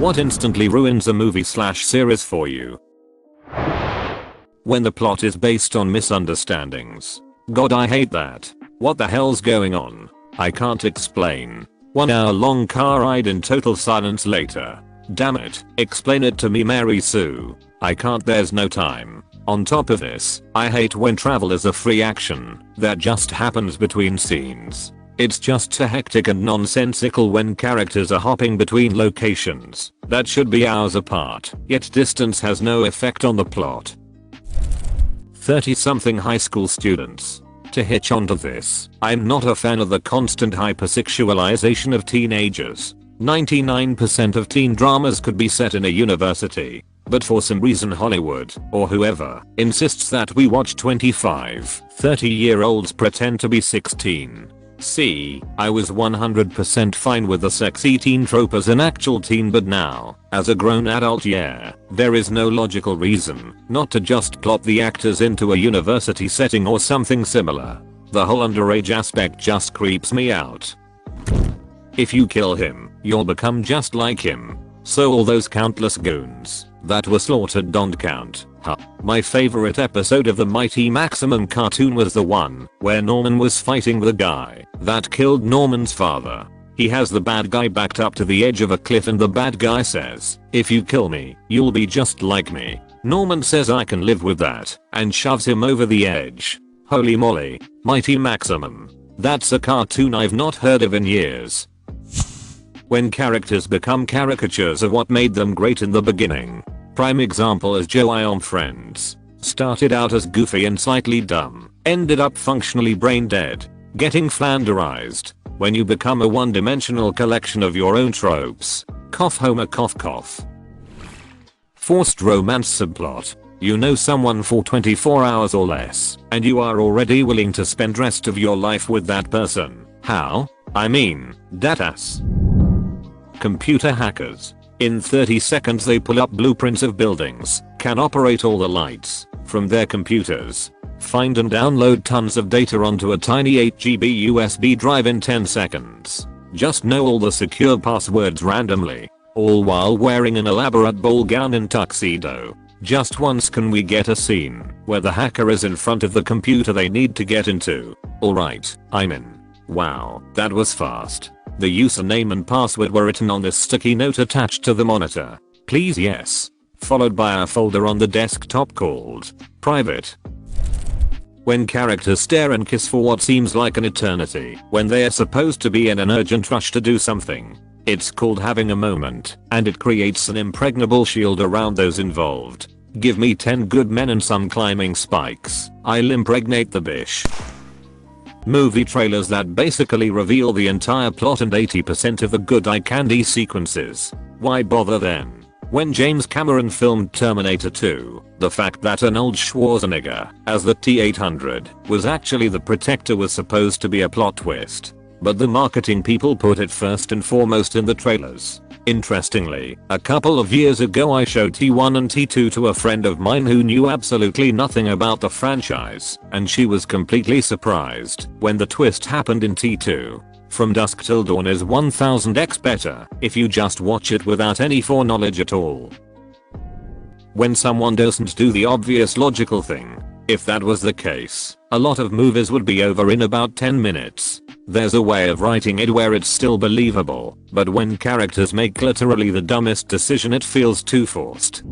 What instantly ruins a movie slash series for you? When the plot is based on misunderstandings. God, I hate that. What the hell's going on? I can't explain. 1 hour long car ride in total silence later. Damn it, explain it to me, Mary Sue. I can't, there's no time. On top of this, I hate when travel is a free action that just happens between scenes. It's just so hectic and nonsensical when characters are hopping between locations that should be hours apart, yet distance has no effect on the plot. 30-something high school students. To hitch onto this, I'm not a fan of the constant hypersexualization of teenagers. 99% of teen dramas could be set in a university, but for some reason Hollywood, or whoever, insists that we watch 25, 30-year-olds pretend to be 16. See, I was 100% fine with the sexy teen trope as an actual teen, but now, as a grown adult, yeah, there is no logical reason not to just plop the actors into a university setting or something similar. The whole underage aspect just creeps me out. If you kill him, you'll become just like him. So all those countless goons that were slaughtered don't count. Huh. My favorite episode of the Mighty Maximum cartoon was the one where Norman was fighting the guy that killed Norman's father. He has the bad guy backed up to the edge of a cliff and the bad guy says, "If you kill me, you'll be just like me." Norman says, "I can live with that," and shoves him over the edge. Holy moly, Mighty Maximum. That's a cartoon I've not heard of in years. When characters become caricatures of what made them great in the beginning. Prime example is Joey on Friends. Started out as goofy and slightly dumb, ended up functionally brain dead, getting flanderized. When you become a one-dimensional collection of your own tropes. Cough Homer, cough cough. Forced romance subplot. You know someone for 24 hours or less, and you are already willing to spend rest of your life with that person. How? I mean, that ass. Computer hackers. In 30 seconds they pull up blueprints of buildings, can operate all the lights from their computers, find and download tons of data onto a tiny 8GB USB drive in 10 seconds. Just know all the secure passwords randomly, all while wearing an elaborate ball gown and tuxedo. Just once can we get a scene where the hacker is in front of the computer they need to get into? Alright, I'm in. Wow, that was fast. The username and password were written on this sticky note attached to the monitor. Please yes. Followed by a folder on the desktop called private. When characters stare and kiss for what seems like an eternity when they are supposed to be in an urgent rush to do something. It's called having a moment, and it creates an impregnable shield around those involved. Give me 10 good men and some climbing spikes, I'll impregnate the bish. Movie trailers that basically reveal the entire plot and 80% of the good eye candy sequences. Why bother then? When James Cameron filmed Terminator 2, the fact that an old Schwarzenegger, as the T-800, was actually the Protector was supposed to be a plot twist. But the marketing people put it first and foremost in the trailers. Interestingly, a couple of years ago I showed T1 and T2 to a friend of mine who knew absolutely nothing about the franchise, and she was completely surprised when the twist happened in T2. From Dusk Till Dawn is 1000x better if you just watch it without any foreknowledge at all. When someone doesn't do the obvious logical thing. If that was the case, a lot of movies would be over in about 10 minutes. There's a way of writing it where it's still believable, but when characters make literally the dumbest decision it feels too forced.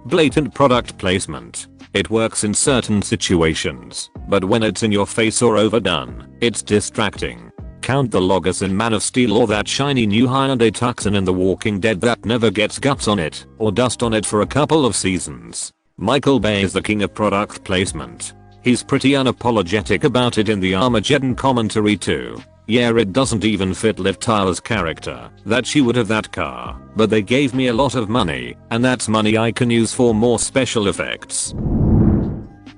Blatant product placement. It works in certain situations, but when it's in your face or overdone, it's distracting. Count the Logos in Man of Steel or that shiny new Hyundai Tucson in The Walking Dead that never gets guts on it or dust on it for a couple of seasons. Michael Bay is the king of product placement. He's pretty unapologetic about it in the Armageddon commentary too. Yeah, it doesn't even fit Liv Tyler's character that she would have that car, but they gave me a lot of money, and that's money I can use for more special effects.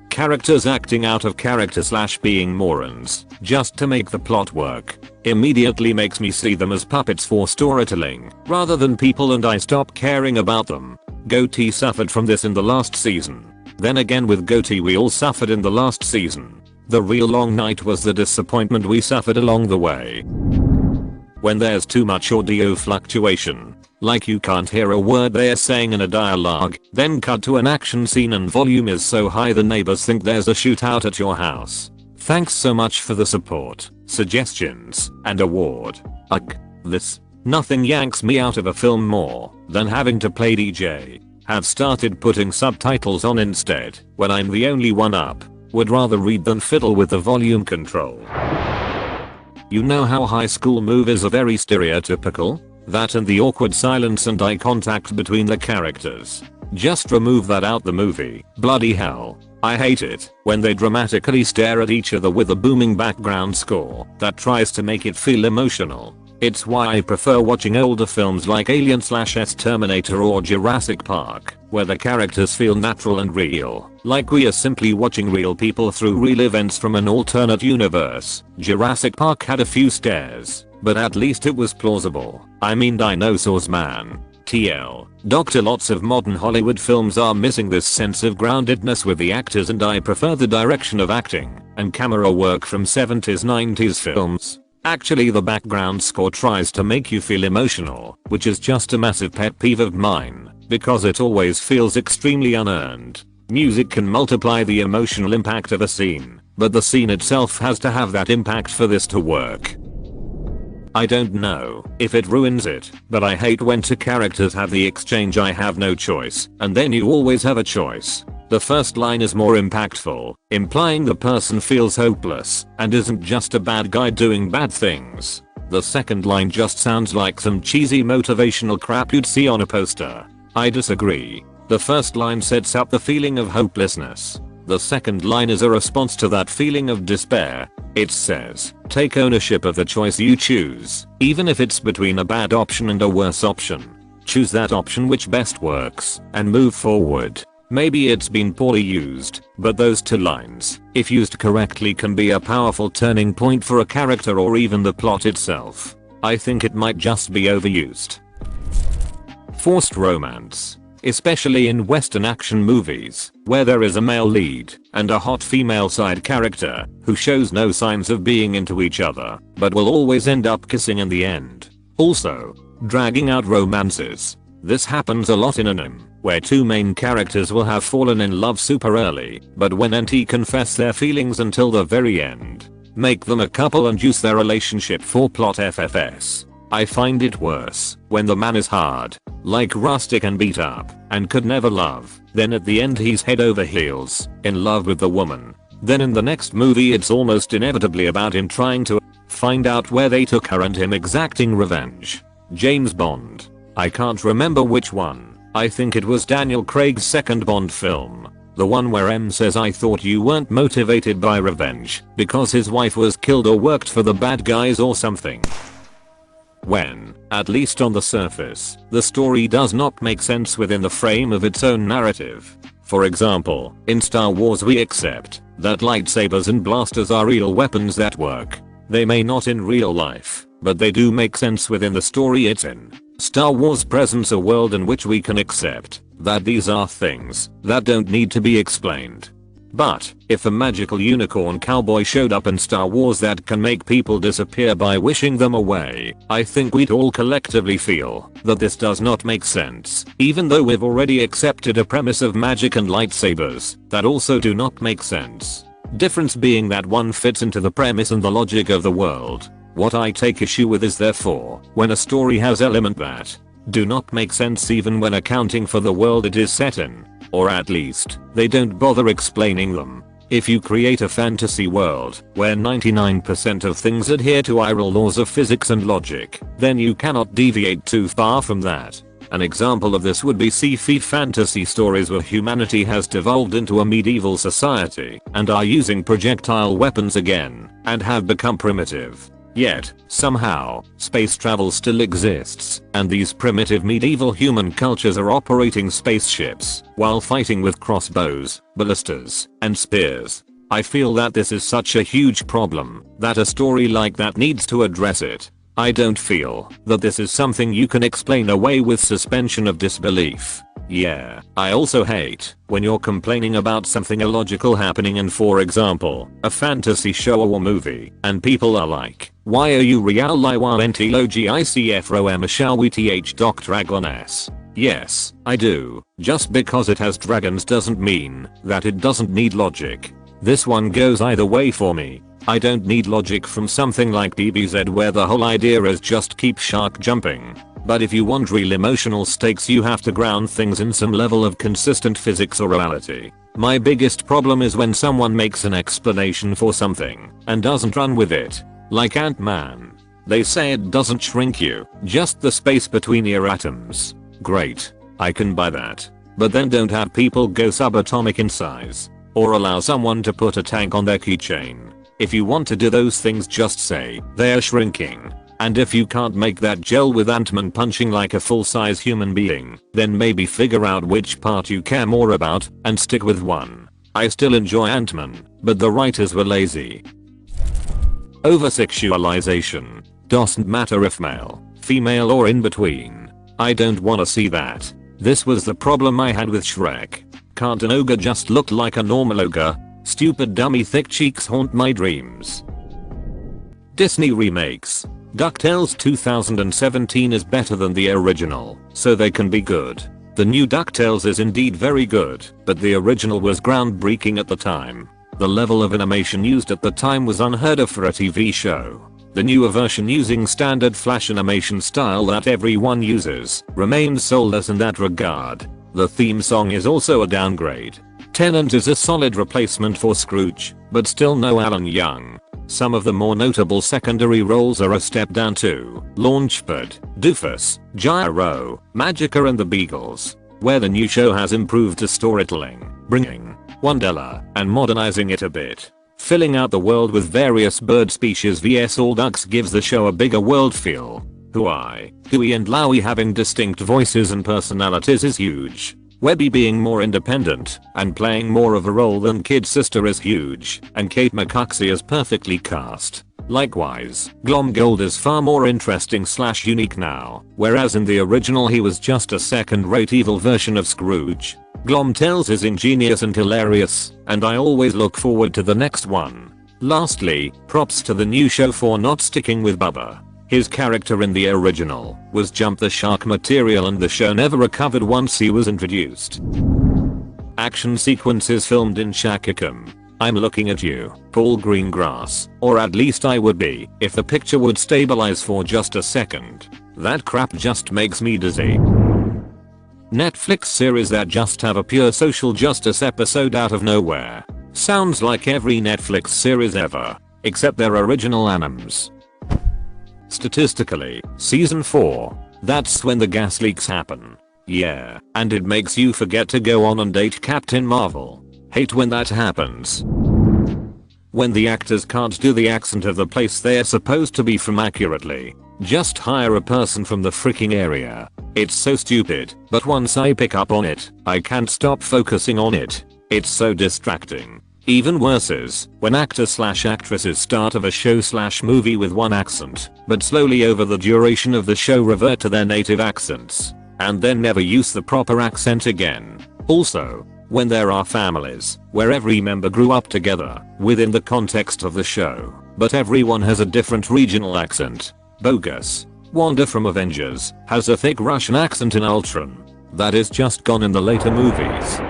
Characters acting out of character / being morons just to make the plot work immediately makes me see them as puppets for storytelling rather than people, and I stop caring about them. Goatee suffered from this in the last season. Then again with Goatee we all suffered in the last season. The real long night was the disappointment we suffered along the way. When there's too much audio fluctuation. Like you can't hear a word they're saying in a dialogue, then cut to an action scene and volume is so high the neighbors think there's a shootout at your house. Thanks so much for the support, suggestions, and award. Nothing yanks me out of a film more than having to play DJ. Have started putting subtitles on instead when I'm the only one up. Would rather read than fiddle with the volume control. You know how high school movies are very stereotypical? That and the awkward silence and eye contact between the characters. Just remove that out the movie. Bloody hell. I hate it when they dramatically stare at each other with a booming background score that tries to make it feel emotional. It's why I prefer watching older films like Alien/S Terminator or Jurassic Park, where the characters feel natural and real, like we are simply watching real people through real events from an alternate universe. Jurassic Park had a few scares, but at least it was plausible. I mean, dinosaurs, man. TL. Doctor, lots of modern Hollywood films are missing this sense of groundedness with the actors, and I prefer the direction of acting and camera work from 70s 90s films. Actually, the background score tries to make you feel emotional, which is just a massive pet peeve of mine, because it always feels extremely unearned. Music can multiply the emotional impact of a scene, but the scene itself has to have that impact for this to work. I don't know if it ruins it, but I hate when two characters have the exchange "I have no choice," and then you always have a choice. The first line is more impactful, implying the person feels hopeless and isn't just a bad guy doing bad things. The second line just sounds like some cheesy motivational crap you'd see on a poster. I disagree. The first line sets up the feeling of hopelessness. The second line is a response to that feeling of despair. It says, take ownership of the choice you choose, even if it's between a bad option and a worse option. Choose that option which best works, and move forward. Maybe it's been poorly used, but those two lines, if used correctly, can be a powerful turning point for a character or even the plot itself. I think it might just be overused. Forced romance. Especially in Western action movies, where there is a male lead and a hot female side character who shows no signs of being into each other, but will always end up kissing in the end. Also, dragging out romances. This happens a lot in anime, where two main characters will have fallen in love super early, but when NT confess their feelings until the very end. Make them a couple and use their relationship for plot FFS. I find it worse when the man is hard, like rustic and beat up, and could never love. Then at the end he's head over heels, in love with the woman. Then in the next movie it's almost inevitably about him trying to find out where they took her and him exacting revenge. James Bond. I can't remember which one. I think it was Daniel Craig's second Bond film. The one where M says, I thought you weren't motivated by revenge because his wife was killed or worked for the bad guys or something. When, at least on the surface, the story does not make sense within the frame of its own narrative. For example, in Star Wars we accept that lightsabers and blasters are real weapons that work. They may not in real life, but they do make sense within the story it's in. Star Wars presents a world in which we can accept that these are things that don't need to be explained. But, if a magical unicorn cowboy showed up in Star Wars that can make people disappear by wishing them away, I think we'd all collectively feel that this does not make sense, even though we've already accepted a premise of magic and lightsabers that also do not make sense. Difference being that one fits into the premise and the logic of the world. What I take issue with is therefore when a story has elements that do not make sense even when accounting for the world it is set in. Or at least, they don't bother explaining them. If you create a fantasy world where 99% of things adhere to viral laws of physics and logic, then you cannot deviate too far from that. An example of this would be sci-fi fantasy stories where humanity has devolved into a medieval society and are using projectile weapons again and have become primitive. Yet, somehow, space travel still exists, and these primitive medieval human cultures are operating spaceships while fighting with crossbows, ballistas, and spears. I feel that this is such a huge problem that a story like that needs to address it. I don't feel that this is something you can explain away with suspension of disbelief. Yeah, I also hate when you're complaining about something illogical happening in, for example, a fantasy show or movie, and people are like, why are you real logicf shall we th doc dragon s? Yes, I do. Just because it has dragons doesn't mean that it doesn't need logic. This one goes either way for me. I don't need logic from something like DBZ where the whole idea is just keep shark jumping. But if you want real emotional stakes, you have to ground things in some level of consistent physics or reality. My biggest problem is when someone makes an explanation for something and doesn't run with it. Like Ant-Man. They say it doesn't shrink you, just the space between your atoms. Great. I can buy that. But then don't have people go subatomic in size. Or allow someone to put a tank on their keychain. If you want to do those things, just say they're shrinking. And if you can't make that gel with Ant-Man punching like a full-size human being, then maybe figure out which part you care more about and stick with one. I still enjoy Ant-Man, but the writers were lazy. Over-sexualization. Doesn't matter if male, female or in between. I don't wanna see that. This was the problem I had with Shrek. Can't an ogre just look like a normal ogre? Stupid dummy thick cheeks haunt my dreams. Disney remakes. DuckTales 2017 is better than the original, so they can be good. The new DuckTales is indeed very good, but the original was groundbreaking at the time. The level of animation used at the time was unheard of for a TV show. The newer version, using standard flash animation style that everyone uses, remains soulless in that regard. The theme song is also a downgrade. Tennant is a solid replacement for Scrooge, but still no Alan Young. Some of the more notable secondary roles are a step down too. Launchpad, Doofus, Gyro, Magica and the Beagles. Where the new show has improved to storytelling, bringing Wondella and modernizing it a bit. Filling out the world with various bird species vs all ducks gives the show a bigger world feel. Huey and Lowie having distinct voices and personalities is huge. Webby being more independent and playing more of a role than Kid Sister is huge, and Kate McCuxey is perfectly cast. Likewise, Glomgold is far more interesting / unique now, whereas in the original he was just a second-rate evil version of Scrooge. Glomtails is ingenious and hilarious, and I always look forward to the next one. Lastly, props to the new show for not sticking with Bubba. His character in the original was jump the shark material and the show never recovered once he was introduced. Action sequences filmed in Shakikum. I'm looking at you, Paul Greengrass, or at least I would be if the picture would stabilize for just a second. That crap just makes me dizzy. Netflix series that just have a pure social justice episode out of nowhere. Sounds like every Netflix series ever, except their original animes. Statistically, season 4, that's when the gas leaks happen. Yeah, and it makes you forget to go on and date Captain Marvel. Hate when that happens. When the actors can't do the accent of the place they're supposed to be from accurately. Just hire a person from the freaking area. It's so stupid, but once I pick up on it, I can't stop focusing on it. It's so distracting. Even worse is when actors / actresses start of a show / movie with one accent, but slowly over the duration of the show revert to their native accents, and then never use the proper accent again. Also, when there are families where every member grew up together within the context of the show, but everyone has a different regional accent. Bogus. Wanda from Avengers has a thick Russian accent in Ultron. That is just gone in the later movies.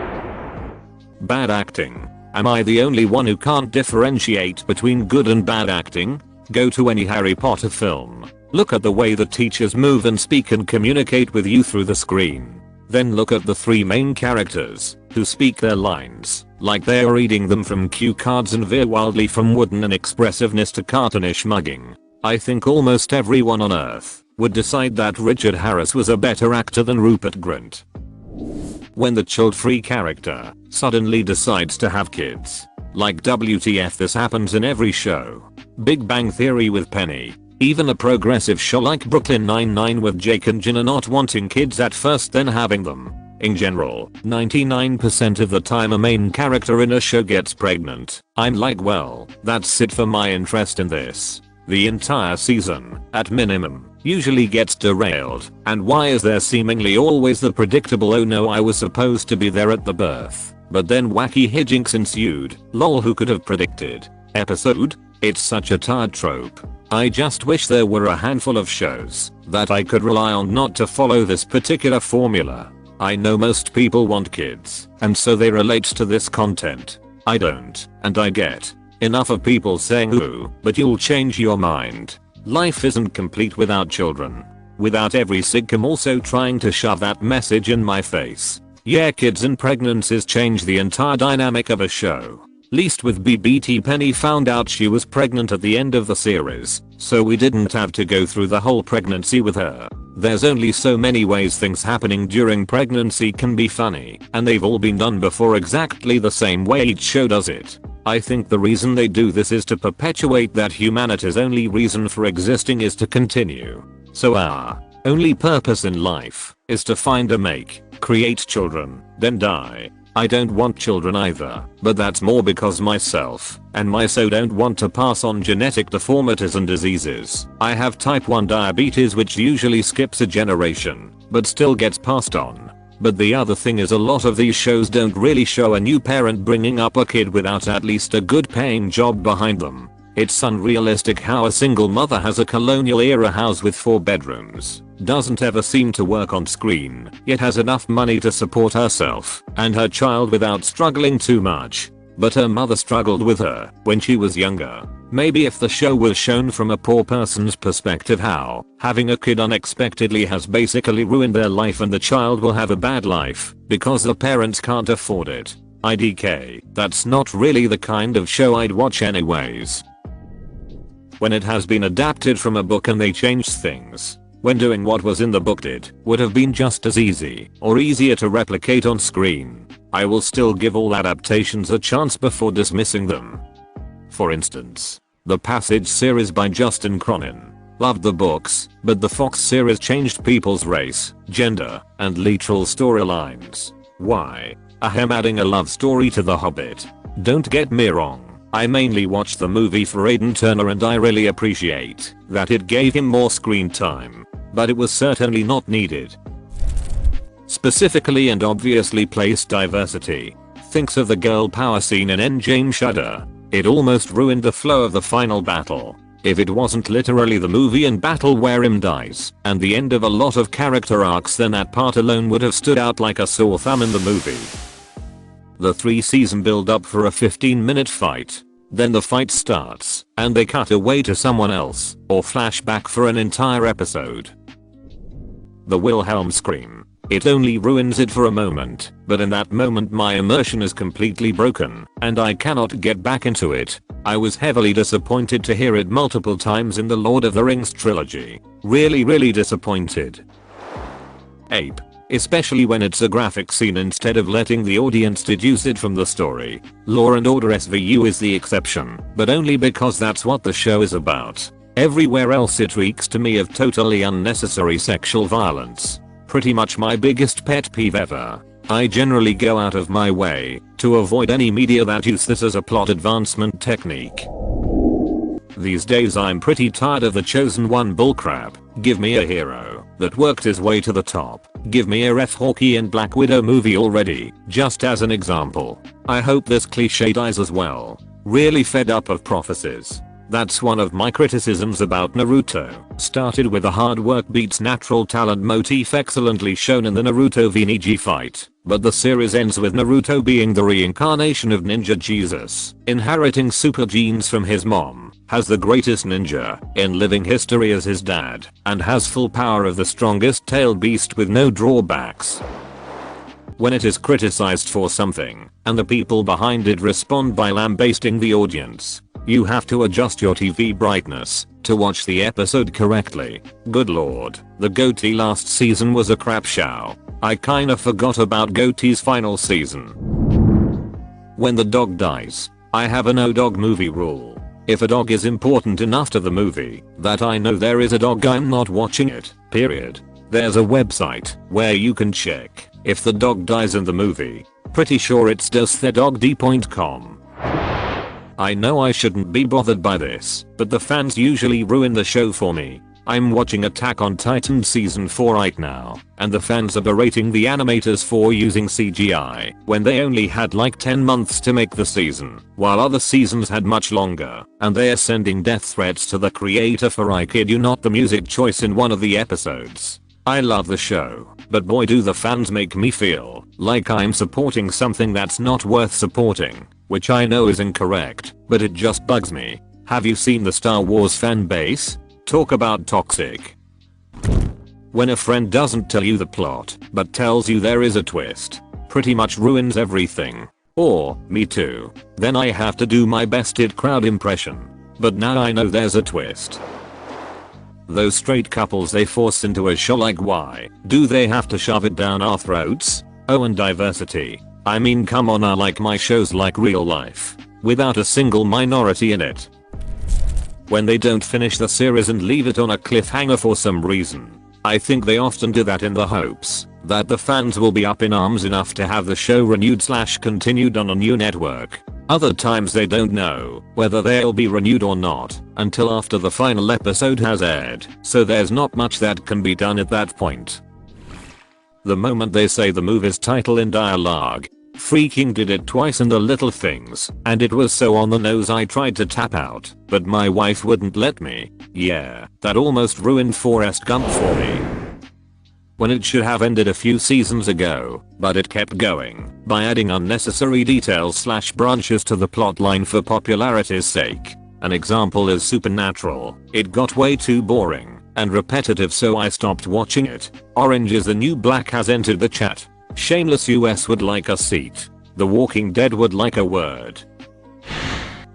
Bad acting. Am I the only one who can't differentiate between good and bad acting? Go to any Harry Potter film. Look at the way the teachers move and speak and communicate with you through the screen. Then look at the 3 main characters, who speak their lines like they are reading them from cue cards and veer wildly from wooden inexpressiveness to cartoonish mugging. I think almost everyone on Earth would decide that Richard Harris was a better actor than Rupert Grint. When the child-free character suddenly decides to have kids. Like WTF, this happens in every show. Big Bang Theory with Penny. Even a progressive show like Brooklyn Nine-Nine with Jake and Jenna not wanting kids at first then having them. In general, 99% of the time a main character in a show gets pregnant. I'm like, well, that's it for my interest in this. The entire season, at minimum. usually gets derailed, and why is there seemingly always the predictable "oh no, I was supposed to be there at the birth, but then wacky hijinks ensued, lol, who could have predicted" episode? It's such a tired trope. I just wish there were a handful of shows that I could rely on not to follow this particular formula. I know most people want kids, and so they relate to this content. I don't, and I get enough of people saying ooh, but you'll change your mind. Life isn't complete without children. Without every sitcom also trying to shove that message in my face. Yeah, kids and pregnancies change the entire dynamic of a show. Least with BBT, Penny found out she was pregnant at the end of the series, so we didn't have to go through the whole pregnancy with her. There's only so many ways things happening during pregnancy can be funny, and they've all been done before exactly the same way each show does it. I think the reason they do this is to perpetuate that humanity's only reason for existing is to continue. So our only purpose in life is to find a mate, create children, then die. I don't want children either, but that's more because myself and my so don't want to pass on genetic deformities and diseases. I have type 1 diabetes, which usually skips a generation, but still gets passed on. But the other thing is, a lot of these shows don't really show a new parent bringing up a kid without at least a good paying job behind them. It's unrealistic how a single mother has a colonial era house with 4 bedrooms, doesn't ever seem to work on screen, yet has enough money to support herself and her child without struggling too much. But her mother struggled with her when she was younger. Maybe if the show was shown from a poor person's perspective, how having a kid unexpectedly has basically ruined their life and the child will have a bad life because the parents can't afford it. IDK, that's not really the kind of show I'd watch anyways. When it has been adapted from a book and they changed things, when doing what was in the book would have been just as easy or easier to replicate on screen, I will still give all adaptations a chance before dismissing them. For instance, the Passage series by Justin Cronin. Loved the books, but the Fox series changed people's race, gender, and literal storylines. Why? Ahem, adding a love story to The Hobbit. Don't get me wrong, I mainly watched the movie for Aidan Turner and I really appreciate that it gave him more screen time, but it was certainly not needed. Specifically and obviously placed diversity. Thinks of the girl power scene in Endgame Shudder. It almost ruined the flow of the final battle. If it wasn't literally the movie and battle where him dies and the end of a lot of character arcs, then that part alone would have stood out like a sore thumb in the movie. The 3-season build up for a 15-minute fight. Then the fight starts and they cut away to someone else or flashback for an entire episode. The Wilhelm scream. It only ruins it for a moment, but in that moment my immersion is completely broken and I cannot get back into it. I was heavily disappointed to hear it multiple times in the Lord of the Rings trilogy. Really disappointed. Ape. Especially when it's a graphic scene instead of letting the audience deduce it from the story. Law and Order SVU is the exception, but only because that's what the show is about. Everywhere else it reeks to me of totally unnecessary sexual violence. Pretty much my biggest pet peeve ever. I generally go out of my way to avoid any media that use this as a plot advancement technique. These days I'm pretty tired of the chosen one bullcrap. Give me a hero that worked his way to the top. Give me a Ref Hawkeye and Black Widow movie already, just as an example. I hope this cliche dies as well. Really fed up of prophecies. That's one of my criticisms about Naruto. Started with a hard work beats natural talent motif excellently shown in the Naruto v Neji fight, but the series ends with Naruto being the reincarnation of Ninja Jesus, inheriting super genes from his mom, has the greatest ninja in living history as his dad, and has full power of the strongest tailed beast with no drawbacks. When it is criticized for something, and the people behind it respond by lambasting the audience, you have to adjust your TV brightness to watch the episode correctly. Good lord, the Goatee last season was a crap show. I kinda forgot about Goatee's final season. When the dog dies, I have a no dog movie rule. If a dog is important enough to the movie that I know there is a dog, I'm not watching it, period. There's a website where you can check if the dog dies in the movie. Pretty sure it's doesthedogd.com. I know I shouldn't be bothered by this, but the fans usually ruin the show for me. I'm watching Attack on Titan season 4 right now, and the fans are berating the animators for using CGI when they only had like 10 months to make the season, while other seasons had much longer, and they are sending death threats to the creator for, I kid you not, the music choice in one of the episodes. I love the show, but boy do the fans make me feel like I'm supporting something that's not worth supporting, which I know is incorrect, but it just bugs me. Have you seen the Star Wars fan base? Talk about toxic. When a friend doesn't tell you the plot, but tells you there is a twist, pretty much ruins everything. Or, me too. Then I have to do my best it crowd impression. But now I know there's a twist. Those straight couples they force into a show, like why do they have to shove it down our throats? Oh, and diversity. I mean, come on, I like my shows like real life, without a single minority in it. When they don't finish the series and leave it on a cliffhanger for some reason, I think they often do that in the hopes that the fans will be up in arms enough to have the show renewed/continued on a new network. Other times they don't know whether they'll be renewed or not until after the final episode has aired, so there's not much that can be done at that point. The moment they say the movie's title in dialogue, freaking did it twice in The Little Things, and it was so on the nose I tried to tap out, but my wife wouldn't let me. Yeah, that almost ruined Forrest Gump for me. When it should have ended a few seasons ago, but it kept going by adding unnecessary details/branches to the plotline for popularity's sake. An example is Supernatural. It got way too boring and repetitive, so I stopped watching it. Orange is the New Black has entered the chat. Shameless US would like a seat. The Walking Dead would like a word.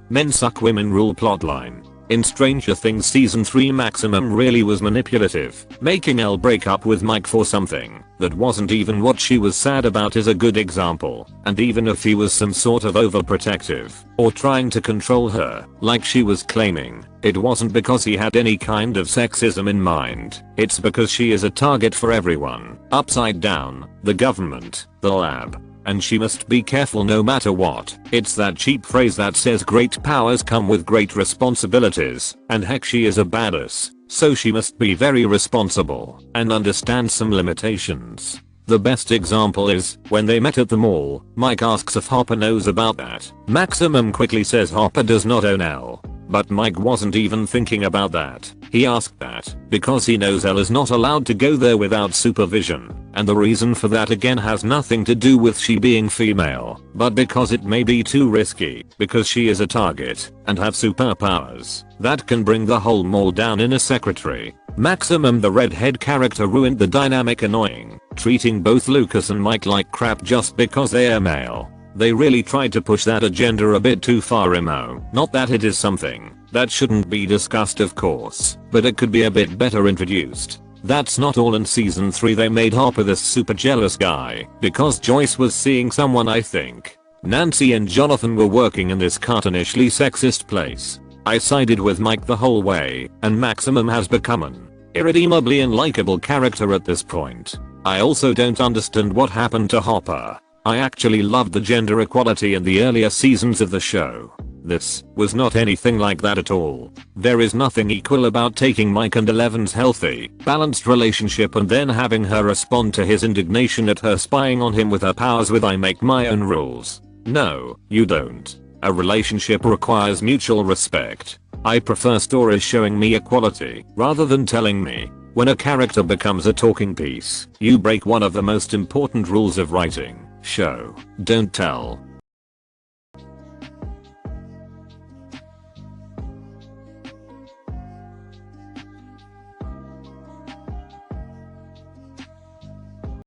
Men suck, women rule plotline. In Stranger Things season 3, Maximum really was manipulative. Making Elle break up with Mike for something that wasn't even what she was sad about is a good example. And even if he was some sort of overprotective or trying to control her, like she was claiming, it wasn't because he had any kind of sexism in mind. It's because she is a target for everyone. Upside down, the government, the lab. And she must be careful no matter what. It's that cheap phrase that says great powers come with great responsibilities, and heck, she is a badass, so she must be very responsible and understand some limitations. The best example is when they met at the mall. Mike asks if Hopper knows about that. Maximum quickly says Hopper does not own Elle. But Mike wasn't even thinking about that. He asked that because he knows Elle is not allowed to go there without supervision, and the reason for that again has nothing to do with she being female, but because it may be too risky, because she is a target and have superpowers that can bring the whole mall down in a secretary. Maximum, the redhead character, ruined the dynamic, annoying, treating both Lucas and Mike like crap just because they are male. They really tried to push that agenda a bit too far, Imo. Not that it is something that shouldn't be discussed, of course, but it could be a bit better introduced. That's not all. In season 3 they made Hopper this super jealous guy because Joyce was seeing someone. I think Nancy and Jonathan were working in this cartoonishly sexist place. I sided with Mike the whole way, and Maximum has become an irredeemably unlikable character at this point. I also don't understand what happened to Hopper. I actually loved the gender equality in the earlier seasons of the show. This was not anything like that at all. There is nothing equal about taking Mike and Eleven's healthy, balanced relationship and then having her respond to his indignation at her spying on him with her powers with "I make my own rules." No, you don't. A relationship requires mutual respect. I prefer stories showing me equality rather than telling me. When a character becomes a talking piece, you break one of the most important rules of writing. Show, don't tell.